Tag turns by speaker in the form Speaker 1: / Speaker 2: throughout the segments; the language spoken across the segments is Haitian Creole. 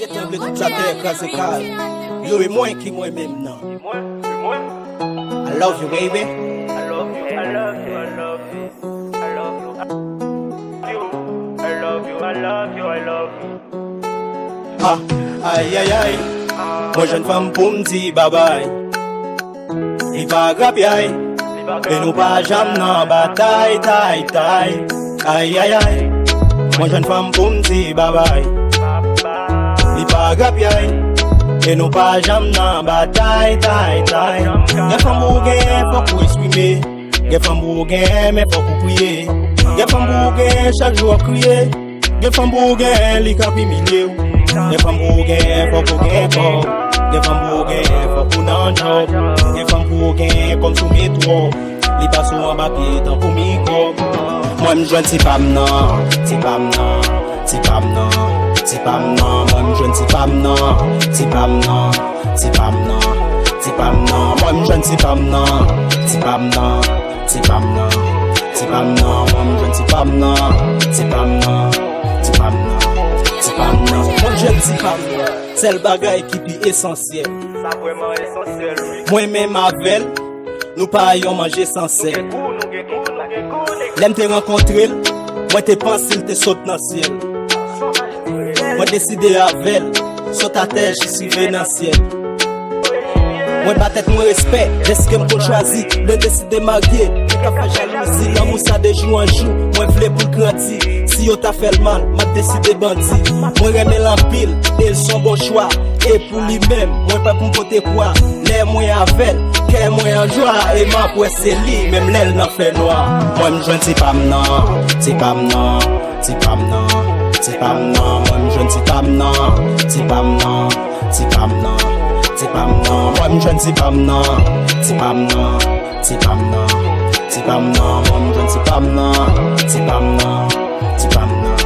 Speaker 1: c'est tremble toute la terre quand c'est calme. Yo et moi qui moi même non. I love you baby.
Speaker 2: I love you, I love you, I love you, I love you, I love you, I love you, I love you.
Speaker 1: Ah, aïe aïe aïe. Moi jeune femme pour me dire bye bye. Il va grapper aïe. Et nous pas jamais dans bataille, taille, taille. Aïe aïe aïe. Moi jeune femme pour me dire bye bye. Il va grapper aïe. Et nous pas jamais dans bataille, taille, taille. Y'a femme bourguin, faut pour exprimer. Y'a femme bourguin, mais faut pour prier. Y'a femme bourguin, chaque jour crier. Y'a femme bourguin, li capi milieu. Y'a femme bourguin, faut pour gain fort. Y'a femme bourguin, faut pour nan job. Y'a femme bourguin, comme sous métro. Li passe en papier, tant pour micro. Moi m'joine si pas m'nan, si pas m'nan, si pas m'nan. Si pas m'nan, moi m'joine si pas m'nan, si pas m'nan, si pas m'nan, si pas m'nan, moi m'joine si pas m'nan, si pas m'nan, si pas m'nan, si pas m'nan, moi m'joine si pas m'nan, si pas m'nan, si pas m'nan, si pas m'nan, moi m'joine si pas m'nan. C'est le bagage qui est essentiel.
Speaker 2: Ça vraiment essentiel, oui.
Speaker 1: Moi même avec, nous pas yon manger sans sel. L'aime te rencontrer, moi te pensé te saute dans le ciel. Moi décidé avec, sur ta terre, j'y suis vénentiel. Moi ma tête, moi respect, est-ce que m'ko choisi, de décider marier. Tu t'as fait jalousie, l'amour ça de jour en jour. Moi v'lais pour grandir, si yo t'a fait le mal, m'a décidé bandit. Moi remets l'empile, et ils sont bon choix. Et pour lui-même, moi pas pour côté quoi. Les moi avec, qu'est moi en joie. Et ma pour c'est lui, même l'aile n'en fait noir. Moi m'joine c'est pas m'nan, c'est pas m'nan, c'est pas m'nan. C'est pas m'nan, moi m'joine c'est pas m'nan, c'est pas m'nan, c'est pas m'nan, c'est pas m'nan, moi m'joine c'est pas m'nan, c'est pas m'nan, c'est pas m'nan, c'est pas m'nan, moi m'joine c'est pas m'nan, c'est pas m'nan, c'est pas m'nan,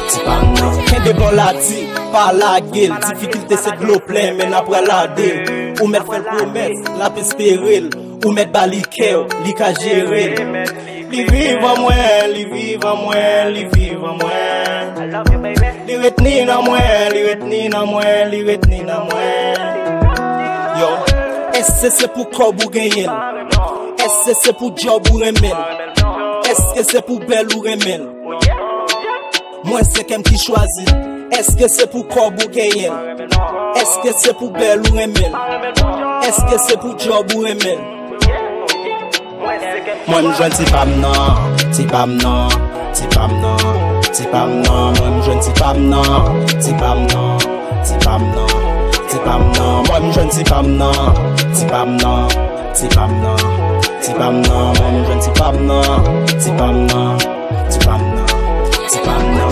Speaker 1: c'est pas m'nan. Qu'un de bon la dit, pas la gueule, difficulté c'est de l'eau plein, mais après la dé, ou mettre fait promesse, la espérer, ou mettre baliquer, li ka gérer. Li vive en moi, li vive en moi, li vive en moi.
Speaker 2: I love you, baby.
Speaker 1: Li reteni dans moi, li reteni dans moi, li reteni dans moi. Yo, est-ce que c'est pour corps ou gagner? Est-ce que c'est pour job ou remel? Est-ce que c'est pour belle ou remel? Moi c'est qu'un qui choisit. Est-ce que c'est pour corps ou gagner? Est-ce que c'est pour belle ou remel? Est-ce que c'est pour job ou remel? Moi m'joine c'est pas m'nan, c'est pas m'nan, c'est pas m'nan, c'est pas m'nan. Moi m'joine c'est pas m'nan, c'est pas m'nan, c'est pas m'nan, c'est pas m'nan. Moi m'joine c'est pas m'nan, c'est pas m'nan, c'est pas m'nan, c'est pas m'nan. Moi m'joine c'est pas m'nan, c'est pas m'nan, c'est pas m'nan, c'est pas m'nan.